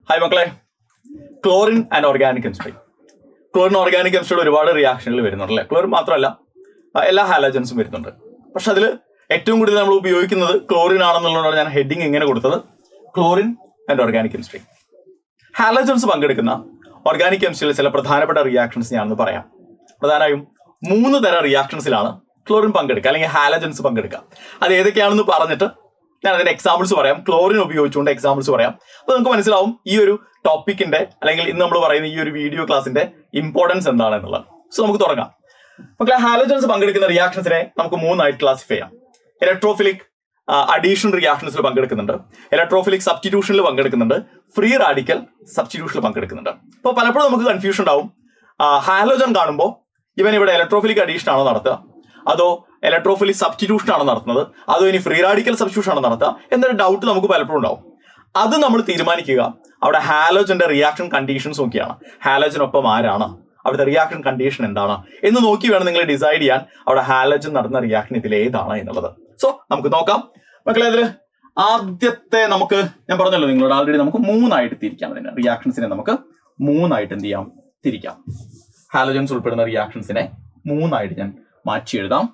Hi മക്കളെ, chlorine and organic chemistry. Chlorine organic കെമിസ്ട്രിയുടെ ഒരുപാട് റിയാക്ഷനുകൾ വരുന്നുണ്ട് അല്ലേ? ക്ലോറിൻ മാത്രമല്ല, എല്ലാ ഹാലജൻസും വരുന്നുണ്ട്. പക്ഷെ അതിൽ ഏറ്റവും കൂടുതൽ നമ്മൾ ഉപയോഗിക്കുന്നത് ക്ലോറിൻ ആണെന്നുള്ളതാണ് ഞാൻ ഹെഡിങ് ഇങ്ങനെ കൊടുത്തത്, chlorine and organic chemistry. Halogens പങ്കെടുക്കുന്ന ഓർഗാനിക് കെമിസ്ട്രിയിലെ ചില പ്രധാനപ്പെട്ട റിയാക്ഷൻസ് ഞാനൊന്ന് പറയാം. പ്രധാനമായും 3 തരം റിയാക്ഷൻസിലാണ് ക്ലോറിൻ പങ്കെടുക്കുക അല്ലെങ്കിൽ ഹാലജൻസ് പങ്കെടുക്കുക. അത് ഏതൊക്കെയാണെന്ന് പറഞ്ഞിട്ട് ഞാൻ അതിന്റെ എക്സാമ്പിൾസ് പറയാം. ക്ലോറിൻ ഉപയോഗിച്ചുകൊണ്ട് എക്സാമ്പിൾസ് പറയാം. അപ്പൊ നമുക്ക് മനസ്സിലാവും ഈ ഒരു ടോപ്പിക്കിന്റെ അല്ലെങ്കിൽ ഇന്ന് നമ്മൾ പറയുന്ന ഈ ഒരു വീഡിയോ ക്ലാസിന്റെ ഇമ്പോർട്ടൻസ് എന്താണ് എന്നുള്ളത്. സോ നമുക്ക് തുടങ്ങാം. മക്കളെ, ഹാലജൻസ് പങ്കെടുക്കുന്ന റിയാക്ഷൻസിനെ നമുക്ക് 3 ആയിട്ട് ക്ലാസിഫൈ ചെയ്യാം. ഇലക്ട്രോഫിലിക് അഡീഷൻ റിയാക്ഷൻസിൽ പങ്കെടുക്കുന്നുണ്ട്, ഇലക്ട്രോഫിലിക് സബ്സ്റ്റിറ്റ്യൂഷനിൽ പങ്കെടുക്കുന്നുണ്ട്, ഫ്രീ റാഡിക്കൽ സബ്സ്റ്റിറ്റ്യൂഷനിൽ പങ്കെടുക്കുന്നുണ്ട്. അപ്പോൾ പലപ്പോഴും നമുക്ക് കൺഫ്യൂഷൻ ഉണ്ടാവും. ഹാലോജൻ കാണുമ്പോൾ ഇവൻ ഇവിടെ ഇലക്ട്രോഫിലിക് അഡീഷൻ ആണോ നടത്തുക, അതോ ഇലക്ട്രോഫിലിക് സബ്സ്റ്റിറ്റ്യൂഷൻ ആണ് നടത്തുന്നത്, അതോ ഇനി ഫ്രീ റാഡിക്കൽ സബ്സ്റ്റിറ്റ്യൂഷൻ ആണ് നടത്തുക എന്നൊരു ഡൗട്ട് നമുക്ക് പലപ്പോഴും ഉണ്ടാവും. അത് നമ്മൾ തീരുമാനിക്കുക അവിടെ ഹാലോജന്റെ റിയാക്ഷൻ കണ്ടീഷൻസ് നോക്കിയാണ്. ഹാലോജനൊപ്പം ആരാണ്, അവിടുത്തെ റിയാക്ഷൻ കണ്ടീഷൻ എന്താണ് എന്ന് നോക്കി വേണം നിങ്ങൾ ഡിസൈഡ് ചെയ്യാൻ അവിടെ ഹാലോജൻ നടന്ന റിയാക്ഷൻ ഇതിൽ ഏതാണ് എന്നുള്ളത്. സോ നമുക്ക് നോക്കാം മക്കളെ. അതിൽ ആദ്യത്തെ നമുക്ക് ഞാൻ പറഞ്ഞല്ലോ നിങ്ങളോട് ആൾറെഡി നമുക്ക് 3 ആയിട്ട് തിരിക്കാം. അതിന് റിയാക്ഷൻസിനെ നമുക്ക് 3 ആയിട്ട് എന്ത് ചെയ്യാം, തിരിക്കാം. ഹാലോജൻസ് ഉൾപ്പെടുന്ന റിയാക്ഷൻസിനെ 3 ആയിട്ട് ഞാൻ മാറ്റി എഴുതാം.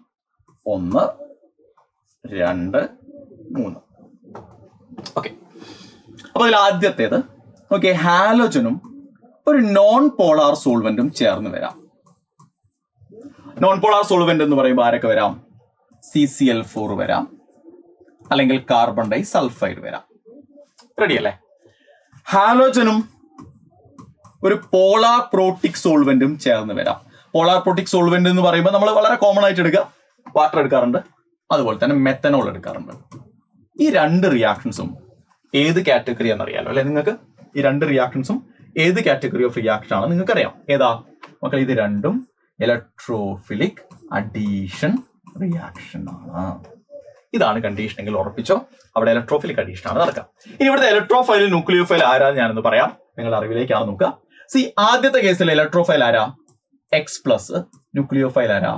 1, 2, 3. ഓക്കെ. അപ്പൊ അതിൽ ആദ്യത്തേത് ഓക്കെ, ഹാലോജനും ഒരു നോൺ പോളാർ സോൾവെന്റും ചേർന്ന് വരാം. നോൺ പോളാർ സോൾവെന്റ് എന്ന് പറയുമ്പോൾ ആരൊക്കെ വരാം? CCl4 വരാം, അല്ലെങ്കിൽ കാർബൺ ഡൈ സൾഫൈഡ് വരാം. റെഡി അല്ലേ? ഹാലോജനും ഒരു പോളാർ പ്രോട്ടിക് സോൾവെന്റും ചേർന്ന് വരാം. പോളാർ പ്രോട്ടിക് സോൾവെന്റ് എന്ന് പറയുമ്പോൾ നമ്മൾ വളരെ കോമൺ ആയിട്ട് എടുക്കുക, വാട്ടർ എടുക്കാറുണ്ട്, അതുപോലെ തന്നെ മെത്തനോൾ എടുക്കാറുണ്ട്. ഈ 2 റിയാക്ഷൻസും ഏത് കാറ്റഗറി എന്നറിയാലോ അല്ലെ നിങ്ങൾക്ക്? ഈ 2 റിയാക്ഷൻസും ഏത് കാറ്റഗറി ഓഫ് റിയാക്ഷൻ ആണ് നിങ്ങൾക്ക് അറിയാം. ഏതാ മക്കൾ? ഇത് രണ്ടും ഇലക്ട്രോഫിലിക് അഡീഷൻ റിയാക്ഷൻ ആണ്. ഇതാണ് കണ്ടീഷൻ എങ്കിൽ ഉറപ്പിച്ചോ, അവിടെ ഇലക്ട്രോഫിലിക് അഡീഷൻ ആണ് നടക്കുക. ഇനി ഇവിടുത്തെ ഇലക്ട്രോഫൈൽ ന്യൂക്ലിയോഫൈൽ ആരാന്ന് ഞാനൊന്ന് പറയാം, നിങ്ങളുടെ അറിവിലേക്കാണ് നോക്കുക. ആദ്യത്തെ കേസിൽ ഇലക്ട്രോഫൈൽ ആരാ? X+, ന്യൂക്ലിയോഫൈൽ ആരാ?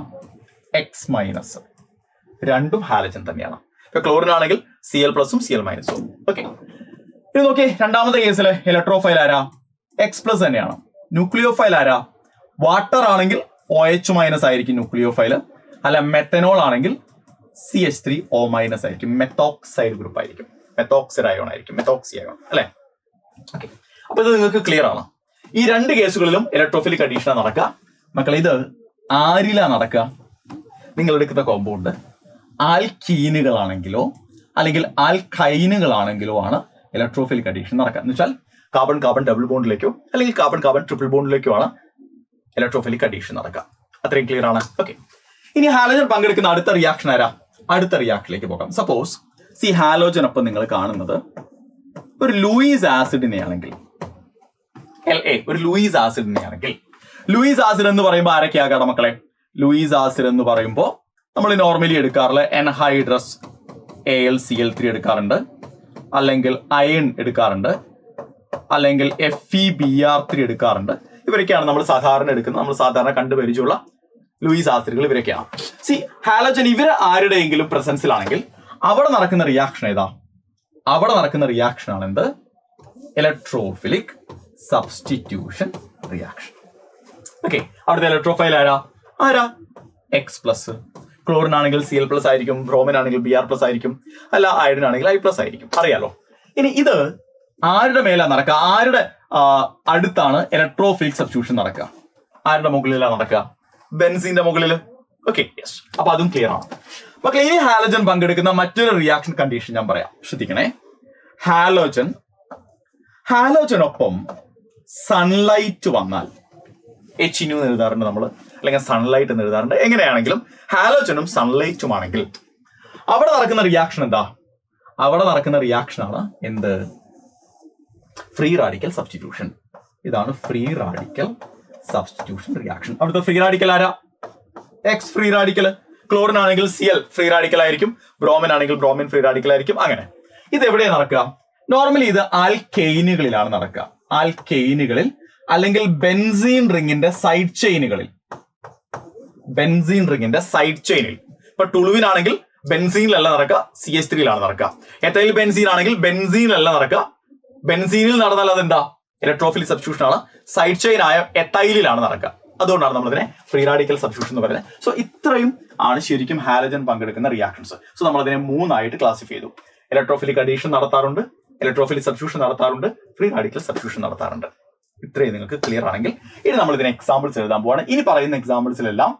X-. രണ്ടും ഹാലജൻ തന്നെയാണ്. ഇപ്പൊ ക്ലോറിൻ ആണെങ്കിൽ Cl+ഉം Cl-ഉം. ഓക്കെ. ഇത് നോക്കി, രണ്ടാമത്തെ കേസിൽ ഇലക്ട്രോഫൈൽ ആരാ? X+ തന്നെയാണ്. ന്യൂക്ലിയോഫൈൽ ആരാ? വാട്ടർ ആണെങ്കിൽ OH- ആയിരിക്കും ന്യൂക്ലിയോഫൈൽ, അല്ല മെത്തനോൾ ആണെങ്കിൽ CH3O- ആയിരിക്കും, മെത്തോക്സൈഡ് ഗ്രൂപ്പ് ആയിരിക്കും, മെത്തോക്സൈഡ് അയോൺ ആയിരിക്കും, മെത്തോക്സി അയോൺ അല്ലെ? ഓക്കെ. അപ്പൊ ഇത് നിങ്ങൾക്ക് ക്ലിയർ ആണ്. ഈ 2 കേസുകളിലും ഇലക്ട്രോഫിലിക് അഡീഷൻ നടക്കുക. മക്കളെ, ഇത് ആരിലാ നടക്കുക? നിങ്ങൾ എടുക്കുന്ന കോമ്പൗണ്ട് ആൽക്കീനുകളാണെങ്കിലോ അല്ലെങ്കിൽ ആൽക്കൈനുകളാണെങ്കിലോ ആണ് ഇലക്ട്രോഫിലിക് അഡീഷൻ നടക്കുക. എന്ന് വെച്ചാൽ കാർബൺ കാർബൺ ഡബിൾ ബോണ്ടിലേക്കോ അല്ലെങ്കിൽ കാർബൺ കാർബൺ ട്രിപ്പിൾ ബോണ്ടിലേക്കോ ആണ് ഇലക്ട്രോഫിലിക് അഡീഷൻ നടക്കുക. അത്രയും ക്ലിയർ ആണ്. ഓക്കെ. ഇനി ഹാലോജൻ പങ്കെടുക്കുന്ന അടുത്ത റിയാക്ഷൻ ആരാ? അടുത്ത റിയാക്ഷനിലേക്ക് പോകാം. സപ്പോസ് ഹാലോജനൊപ്പം നിങ്ങൾ കാണുന്നത് ഒരു ലൂയിസ് ആസിഡിനെ ആണെങ്കിൽ, La ഒരു ലൂയിസ് ആസിഡിനെ ആണെങ്കിൽ, ലൂയിസ് ആസിഡ് എന്ന് പറയുമ്പോൾ ആരൊക്കെ ആകാം മക്കളെ? ലൂയിസ് ആസിഡ് എന്ന് പറയുമ്പോൾ നമ്മൾ നോർമലി എടുക്കാറുള്ള എൻഹൈഡ്രസ് AlCl3 എടുക്കാറുണ്ട്, അല്ലെങ്കിൽ അയൺ എടുക്കാറുണ്ട്, അല്ലെങ്കിൽ FeBr3 എടുക്കാറുണ്ട്. ഇവരൊക്കെയാണ് നമ്മൾ സാധാരണ എടുക്കുന്നത്, നമ്മൾ സാധാരണ കണ്ടുപരിചയമുള്ള ലൂയിസ് ആസിഡുകൾ ഇവരൊക്കെയാണ്. ഹാലോജൻ ഇവർ ആരുടെയെങ്കിലും പ്രസൻസിലാണെങ്കിൽ അവിടെ നടക്കുന്ന റിയാക്ഷൻ ഏതാ? അവിടെ നടക്കുന്ന റിയാക്ഷൻ ആണ് എന്ത്? Electrophilic substitution reaction. ഓക്കെ. അവിടുത്തെ ഇലക്ട്രോഫൈൽ ആരാ? X+. ക്ലോറിൻ ആണെങ്കിൽ Cl+ ആയിരിക്കും, ബ്രോമിൻ ആണെങ്കിൽ Br+ ആയിരിക്കും, അല്ല അയഡിൻ ആണെങ്കിൽ I+ ആയിരിക്കും. അറിയാലോ. ഇനി ഇത് ആരുടെ മേലാ നടക്കുക? ആരുടെ അടുത്താണ് ഇലക്ട്രോഫിലിക് സബ്സ്റ്റിറ്റ്യൂഷൻ നടക്കുക? ആരുടെ മുകളിലാണ് നടക്കുക? ബെൻസീന്റെ മുകളിൽ. Okay, yes. അപ്പൊ അതും ക്ലിയർ ആണ്. മക്കളെ, ഈ ഹാലോജൻ പങ്കെടുക്കുന്ന മറ്റൊരു റിയാക്ഷൻ കണ്ടീഷൻ ഞാൻ പറയാം, ശ്രദ്ധിക്കണേ. ഹാലോജനൊപ്പം സൺലൈറ്റ് വന്നാൽ H എന്ന് എഴുതാറുണ്ട് നമ്മൾ, അല്ലെങ്കിൽ സൺലൈറ്റ് എന്ന് എഴുതാറുണ്ട്. എങ്ങനെയാണെങ്കിലും ഹാലോജനും സൺലൈറ്റും ആണെങ്കിൽ അവിടെ നടക്കുന്ന റിയാക്ഷൻ എന്താ? അവിടെ നടക്കുന്ന റിയാക്ഷൻ ആണ് എന്ത്? Free radical substitution. ഇതാണ് ഫ്രീ റാഡിക്കൽ സബ്സ്റ്റിറ്റ്യൂഷൻ റിയാക്ഷൻ. അവിടുത്തെ ഫ്രീ റാഡിക്കൽ ആരാ? X free radical. ക്ലോറിൻ ആണെങ്കിൽ Cl ഫ്രീ റാഡിക്കൽ ആയിരിക്കും, ബ്രോമിൻ ആണെങ്കിൽ ബ്രോമിൻ ഫ്രീ റാഡിക്കൽ ആയിരിക്കും. അങ്ങനെ ഇത് എവിടെയാണ് നടക്കുക? നോർമലി ഇത് ആൽക്കെയിനുകളിലാണ് നടക്കുക. ആൽക്കെയിനുകളിൽ അല്ലെങ്കിൽ ബെൻസീൻ റിങ്ങിന്റെ സൈഡ് ചെയിനുകളിൽ. ഇപ്പൊ ടുളുവിനാണെങ്കിൽ ബെൻസീനിലല്ല നടക്കുക, CH3 നടക്കുക. എത്തൈൽ ബെൻസീൻ ആണെങ്കിൽ ബെൻസീനിലല്ല നടക്കുക, ബെൻസീനിൽ നടന്നാൽ അതെന്താ? ഇലക്ട്രോഫിലിക് സബ്സ്റ്റിറ്റ്യൂഷൻ ആണ്. സൈഡ് ചെയിൻ ആയ എത്തൈലിലാണ് നടക്കുക. അതുകൊണ്ടാണ് നമ്മളിതിനെ ഫ്രീ റാഡിക്കൽ സബ്സ്റ്റിറ്റ്യൂഷൻ എന്ന് പറയുന്നത്. സോ ഇത്രയും ആണ് ശരിക്കും ഹാലജൻ പങ്കെടുക്കുന്ന റിയാക്ഷൻസ്. സോ നമ്മളതിനെ 3 ആയിട്ട് ക്ലാസിഫൈ ചെയ്തു. ഇലക്ട്രോഫിലിക് അഡീഷൻ നടത്താറുണ്ട്, ഇലക്ട്രോഫിലിക് സബ്സ്റ്റിറ്റ്യൂഷൻ നടത്താറുണ്ട്, ഫ്രീ റാഡിക്കൽ സബ്സ്റ്റിറ്റ്യൂഷൻ നടത്താറുണ്ട്. ഇത്രയും നിങ്ങൾക്ക് ക്ലിയർ ആണെങ്കിൽ ഇനി നമ്മൾ ഇതിന് എക്സാമ്പിൾസ് എഴുതാൻ പോവാണ്. ഇനി പറയുന്ന എക്സാമ്പിൾസിലെല്ലാം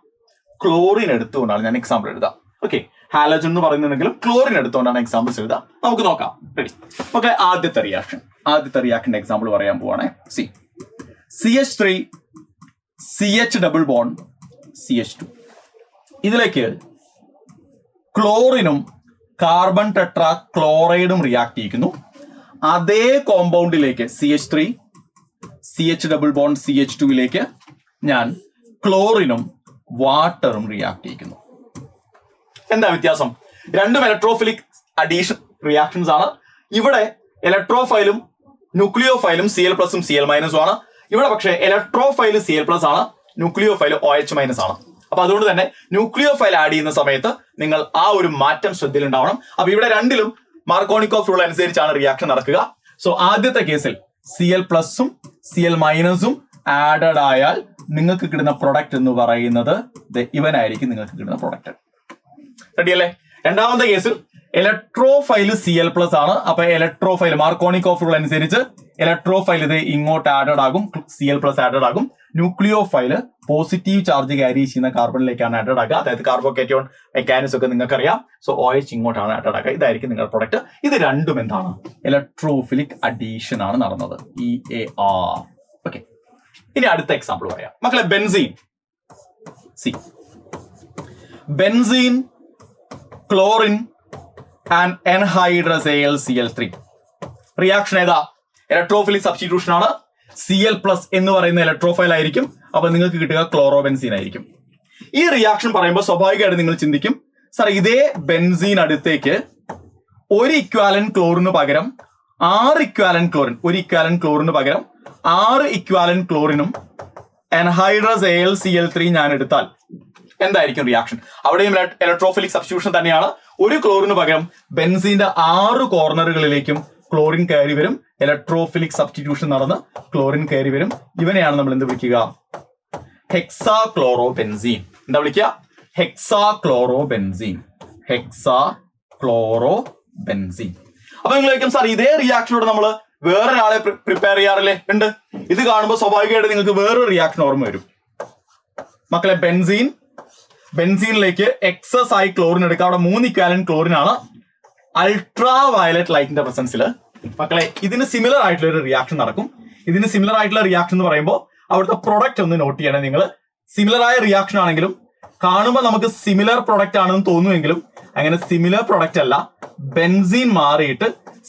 ക്ലോറിൻ എടുത്തുകൊണ്ടാണ് ഞാൻ എക്സാമ്പിൾ എഴുതാം. ഓക്കെ, ഹാലജൻ എന്ന് പറയുന്നുണ്ടെങ്കിലും ക്ലോറിൻ എടുത്തുകൊണ്ടാണ് എക്സാമ്പിൾസ് എഴുതാം. നമുക്ക് നോക്കാം. റെഡി? ഓക്കെ, ആദ്യത്തെ റിയാക്ഷന്റെ എക്സാമ്പിൾ പറയാൻ പോവാണ്. CH3 CH double bond CH2. ഇതിലേക്ക് ക്ലോറിനും കാർബൺ ടെട്രാ ക്ലോറൈഡും റിയാക്ട് ചെയ്യിക്കുന്നു. അതേ കോമ്പൗണ്ടിലേക്ക് CH3 CH ഡബിൾ ബോണ്ട് CH2ലേക്ക് ഞാൻ ക്ലോറിനും വാട്ടറും റിയാക്ട് ചെയ്യിക്കുന്നു. എന്താ വ്യത്യാസം? രണ്ടും ഇലക്ട്രോഫിലിക് അഡീഷൻ റിയാക്ഷൻസ് ആണ്. ഇവിടെ ഇലക്ട്രോഫൈലും ന്യൂക്ലിയോഫൈലും Cl+ഉം Cl- ആണ്. ഇവിടെ പക്ഷേ ഇലക്ട്രോഫൈൽ Cl+ ആണ്, ന്യൂക്ലിയോഫൈൽ OH- ആണ്. അപ്പൊ അതുകൊണ്ട് തന്നെ ന്യൂക്ലിയോഫൈൽ ആഡ് ചെയ്യുന്ന സമയത്ത് നിങ്ങൾ ആ ഒരു മാറ്റം ശ്രദ്ധയിലുണ്ടാവണം. അപ്പൊ ഇവിടെ രണ്ടിലും മാർക്കോണിക്കോഫ് റൂൾ അനുസരിച്ചാണ് റിയാക്ഷൻ നടക്കുക. സോ ആദ്യത്തെ കേസിൽ Cl+ഉം Cl- ആഡഡ് ആയാൽ നിങ്ങൾക്ക് കിട്ടുന്ന പ്രൊഡക്റ്റ് എന്ന് പറയുന്നത് ഇവനായിരിക്കും നിങ്ങൾക്ക് കിട്ടുന്ന പ്രൊഡക്റ്റ്. റെഡി അല്ലേ? രണ്ടാമത്തെ കേസിൽ ഇലക്ട്രോഫൈൽ Cl+ ആണ്. അപ്പൊ ഇലക്ട്രോഫൈൽ മാർക്കോണിക്കോഫ് റൂൾ അനുസരിച്ച് ഇലക്ട്രോഫൈൽ ഇത് ഇങ്ങോട്ട് ആഡഡ് ആകും, Cl+ ആഡഡ് ആകും. ന്യൂക്ലിയോഫൈൽ പോസിറ്റീവ് ചാർജ് ക്യാരി ചെയ്യുന്ന കാർബണിലേക്കാണ് ആഡഡ് ആകുക. അതായത് കാർബോക്കേറ്റോൺ മെക്കാനിസം ഒക്കെ നിങ്ങൾക്കറിയാം. സോ OH ഇങ്ങോട്ടാണ് ആഡഡ് ആകുക. ഇതായിരിക്കും നിങ്ങളുടെ പ്രൊഡക്റ്റ്. ഇത് രണ്ടും എന്താണ്? ഇലക്ട്രോഫിലിക് അഡീഷൻ ആണ് നടന്നത്. EAR. ഓക്കെ, ഇനി അടുത്ത എക്സാമ്പിൾ പറയാം മക്കളെ. Benzene chlorine and anhydrous AlCl3 reaction ഏതാ? ഇലക്ട്രോഫിലിക് സബ്സ്റ്റിറ്റ്യൂഷൻ ആണ്. Cl+ എന്ന് പറയുന്ന ഇലക്ട്രോഫൈൽ ആയിരിക്കും. അപ്പൊ നിങ്ങൾക്ക് കിട്ടുക ക്ലോറോബെൻസീൻ ആയിരിക്കും. ഈ റിയാക്ഷൻ പറയുമ്പോൾ സ്വാഭാവികമായിട്ട് നിങ്ങൾ ചിന്തിക്കും, സാർ ഇതേ ബെൻസീൻ അടുത്തേക്ക് ഒരു ഇക്വാലന്റ് ക്ലോറിന് പകരം 6 ഇക്വാലന്റ് ക്ലോറിൻ, ഒരു ഇക്വാലന്റ് ക്ലോറിന് പകരം 6 ഇക്വാലന്റ് ക്ലോറിനും എൻഹൈഡ്രസ് AlCl3 ഞാൻ എടുത്താൽ എന്തായിരിക്കും റിയാക്ഷൻ? അവിടെയും ഇലക്ട്രോഫിലിക് സബ്സ്റ്റിറ്റ്യൂഷൻ തന്നെയാണ്. ഒരു ക്ലോറിന് പകരം ബെൻസീന്റെ 6 കോർണറുകളിലേക്കും ക്ലോറിൻ കയറി വരും. ഇലക്ട്രോഫിലിക് സബ്സ്റ്റിറ്റ്യൂഷൻ നടന്ന് ക്ലോറിൻ കയറി വരും. ഇവനെയാണ് നമ്മൾ എന്ത് വിളിക്കുക? ഹെക്സാക്ലോറോബെൻസീൻ. എന്താ വിളിക്കുക? ഹെക്സാക്ലോറോബെൻസീൻ. അപ്പൊ നിങ്ങൾ ചോദിക്കും, സാർ ഇതേ റിയാക്ഷനോട് നമ്മൾ വേറൊരാളെ പ്രിപ്പയർ ചെയ്യാറില്ലേ? ഉണ്ട്. ഇത് കാണുമ്പോൾ സ്വാഭാവികമായിട്ട് നിങ്ങൾക്ക് വേറൊരു റിയാക്ഷൻ ഓർമ്മ വരും മക്കളെ. ബെൻസീനിലേക്ക് എക്സസ് ആയി ക്ലോറിൻ എടുക്കുക. അവിടെ 3 ഇക്വാലന്റ് ക്ലോറിൻ ആണ്. അൾട്രാ വയലറ്റ് ലൈറ്റിന്റെ പ്രസൻസിൽ മക്കളെ ഇതിന് സിമിലർ ആയിട്ടുള്ള ഒരു റിയാക്ഷൻ നടക്കും. ഇതിന് സിമിലർ ആയിട്ടുള്ള റിയാക്ഷൻ എന്ന് പറയുമ്പോൾ അവിടുത്തെ പ്രൊഡക്റ്റ് ഒന്ന് നോട്ട് ചെയ്യണേ നിങ്ങൾ. സിമിലർ ആയ റിയാക്ഷൻ ആണെങ്കിലും കാണുമ്പോൾ നമുക്ക് സിമിലർ പ്രൊഡക്റ്റ് ആണെന്ന് തോന്നുമെങ്കിലും അങ്ങനെ സിമിലർ പ്രൊഡക്റ്റ് അല്ല. ബെൻസീൻ മാറിയിട്ട്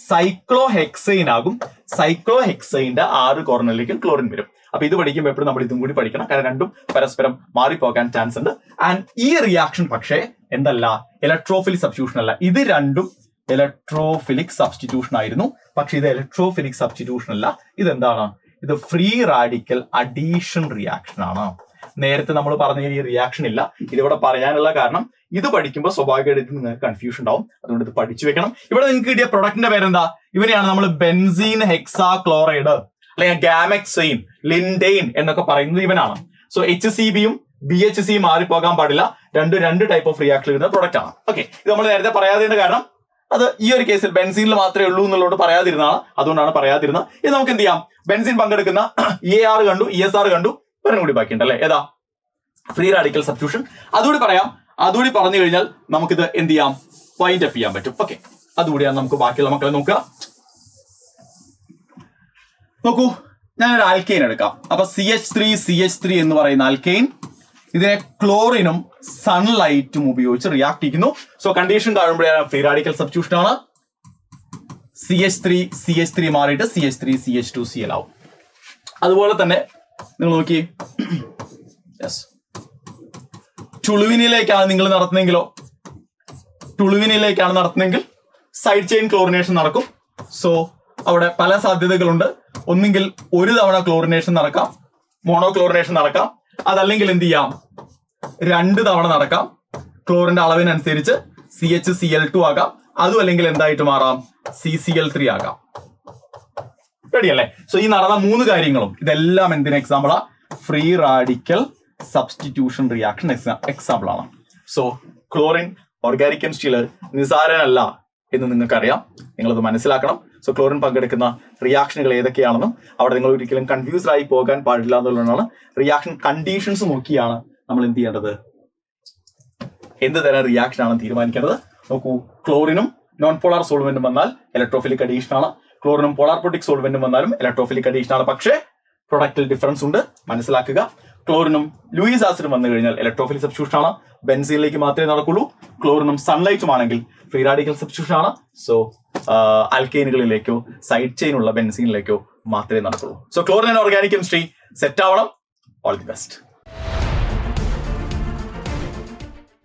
സൈക്ലോഹെക്സൈൻ ആകും. സൈക്ലോഹെക്സൈന്റെ 6 കോർണറിലേക്ക് ക്ലോറിൻ വരും. അപ്പൊ ഇത് പഠിക്കുമ്പോൾ എപ്പോഴും നമ്മൾ ഇതും കൂടി പഠിക്കണം. കാരണം രണ്ടും പരസ്പരം മാറിപ്പോകാൻ ചാൻസ് ഉണ്ട്. ആൻഡ് ഈ റിയാക്ഷൻ പക്ഷേ എന്തല്ല? ഇലക്ട്രോഫിലിക് സബ്സ്റ്റിറ്റ്യൂഷൻ അല്ല. ഇത് രണ്ടും ഇലക്ട്രോഫിലിക് സബ്സ്റ്റിറ്റ്യൂഷൻ ആയിരുന്നു. പക്ഷെ ഇത് ഇലക്ട്രോഫിലിക് സബ്സ്റ്റിറ്റ്യൂഷൻ അല്ല. ഇതെന്താണ്? ഇത് ഫ്രീ റാഡിക്കൽ അഡീഷൻ റിയാക്ഷൻ ആണ്. നേരത്തെ നമ്മൾ പറഞ്ഞ ഈ റിയാക്ഷൻ ഇല്ല. ഇതിവിടെ പറയാനുള്ള കാരണം ഇത് പഠിക്കുമ്പോൾ സ്വാഭാവികമായിട്ട് നിങ്ങൾക്ക് കൺഫ്യൂഷൻ ഉണ്ടാവും. അതുകൊണ്ട് ഇത് പഠിച്ചു വെക്കണം. ഇവിടെ നിങ്ങൾക്ക് കിട്ടിയ പ്രൊഡക്റ്റിന്റെ പേരെന്താ? ഇവനെയാണ് നമ്മൾ ബെൻസീൻ ഹെക്സാക്ലോറൈഡ് അല്ലെങ്കിൽ ഗാമെക്സൈൻ, ലിൻഡെയിൻ എന്നൊക്കെ പറയുന്നത് ഇവനാണ്. സോ HCBയും BHCയും മാറിപ്പോകാൻ പാടില്ല. രണ്ട് ടൈപ്പ് ഓഫ് റിയാക്ഷൻ വരുന്ന പ്രൊഡക്റ്റ് ആണ്. ഓക്കെ, ഇത് നമ്മൾ നേരത്തെ പറയാതിരുന്ന കാരണം അത് ഈ ഒരു കേസിൽ ബെൻസീനിൽ മാത്രമേ ഉള്ളൂ എന്നുള്ളത് പറയാതിരുന്നതാണ്. അതുകൊണ്ടാണ് പറയാതിരുന്നത്. ഇത് നമുക്ക് എന്ത് ചെയ്യാം? ബെൻസീൻ പങ്കെടുക്കുന്ന EAR കണ്ടു, ESR കണ്ടു, ഒരെണ്ണം കൂടി ബാക്കിയുണ്ടല്ലേ? ഏതാ? Free radical substitution. അതുകൂടി പറയാം. അതുകൂടി പറഞ്ഞു കഴിഞ്ഞാൽ നമുക്കിത് എന്ത് ചെയ്യാം? വൈൻഡ് അപ്പ് ചെയ്യാൻ പറ്റും. ഓക്കെ, അതുകൂടിയാണ് നമുക്ക് ബാക്കിയുള്ള മക്കളെ നോക്കുക. നോക്കൂ, ഞാനൊരു ആൽക്കെയിൻ എടുക്കാം. അപ്പൊ CH3 എന്ന് പറയുന്ന ആൽക്കെയിൻ ഇതിനെ ക്ലോറിനും സൺലൈറ്റും ഉപയോഗിച്ച് റിയാക്ട് ചെയ്യുന്നു. സോ കണ്ടീഷൻ കാണുമ്പോഴേ ഫ്രീ റാഡിക്കൽ സബ്സ്റ്റിറ്റ്യൂഷൻ ആണ്. CH3 മാറിയിട്ട് CH3CH2Cl ആവും. അതുപോലെ തന്നെ നിങ്ങൾ നോക്കി, ടുളുവിനിലേക്കാണ് നിങ്ങൾ നടത്തുന്നതെങ്കിൽ സൈഡ് ചെയിൻ ക്ലോറിനേഷൻ നടക്കും. സോ അവിടെ പല സാധ്യതകളുണ്ട്. ഒന്നുകിൽ ഒരു തവണ ക്ലോറിനേഷൻ നടക്കാം, മോണോക്ലോറിനേഷൻ നടക്കാം. അതല്ലെങ്കിൽ എന്ത് ചെയ്യാം? 2 തവണ നടക്കാം. ക്ലോറിന്റെ അളവിനനുസരിച്ച് CHCl2 ആകാം. അതും അല്ലെങ്കിൽ എന്തായിട്ട് മാറാം? CCl3 ആകാം. റെഡി അല്ലേ? സോ ഈ നടന്ന 3 കാര്യങ്ങളും ഇതെല്ലാം എന്തിന് എക്സാമ്പിളാ? Free radical substitution reaction example ആണ്. സോ ക്ലോറിൻ ഓർഗാനിക് കെമിസ്ട്രിയിൽ നിസാരനല്ല എന്ന് നിങ്ങൾക്കറിയാം, നിങ്ങളത് മനസ്സിലാക്കണം. സോ ക്ലോറിൻ പങ്കെടുക്കുന്ന റിയാക്ഷനുകൾ ഏതൊക്കെയാണെന്നും അവിടെ നിങ്ങൾ ഒരിക്കലും കൺഫ്യൂസ്ഡ് ആയി പോകാൻ പാടില്ല എന്നുള്ളതാണ്. റിയാക്ഷൻ കണ്ടീഷൻസ് നോക്കിയാണ് നമ്മൾ എന്ത് ചെയ്യേണ്ടത്, എന്ത് തരം റിയാക്ഷൻ ആണ് തീരുമാനിക്കേണ്ടത്. നോക്കൂ, ക്ലോറിനും നോൺ പോളാർ സോൾവെന്റും വന്നാൽ ഇലക്ട്രോഫിലിക് അഡീഷൻ ആണ്, ക്ലോറിനും പോളാർപോട്ടിക് സോൾവെന്റും വന്നാലും ഇലക്ട്രോഫിലിക് അഡീഷൻ ആണ്. പക്ഷേ പ്രൊഡക്റ്റിൽ ഡിഫറൻസ് ഉണ്ട്, മനസ്സിലാക്കുക. ക്ലോറിനും ലൂയിസ് ആസിഡും വന്നു കഴിഞ്ഞാൽ ഇലക്ട്രോഫിലിക് സബ്സ്റ്റിറ്റ്യൂഷൻ ആണ്, ബെൻസീനിലേക്ക് മാത്രമേ നടക്കുള്ളൂ. ക്ലോറിനും സൺലൈറ്റും ആണെങ്കിൽ ഫ്രീ റാഡിക്കൽ സബ്സ്റ്റിറ്റ്യൂഷൻ ആണ്. സോ ആൽക്കെയിനുകളിലേക്കോ സൈഡ് ചെയിൻ ഉള്ള ബെൻസീനിലേക്കോ മാത്രമേ നടക്കുള്ളൂ. So chlorine and organic chemistry set ആവണം. All the best.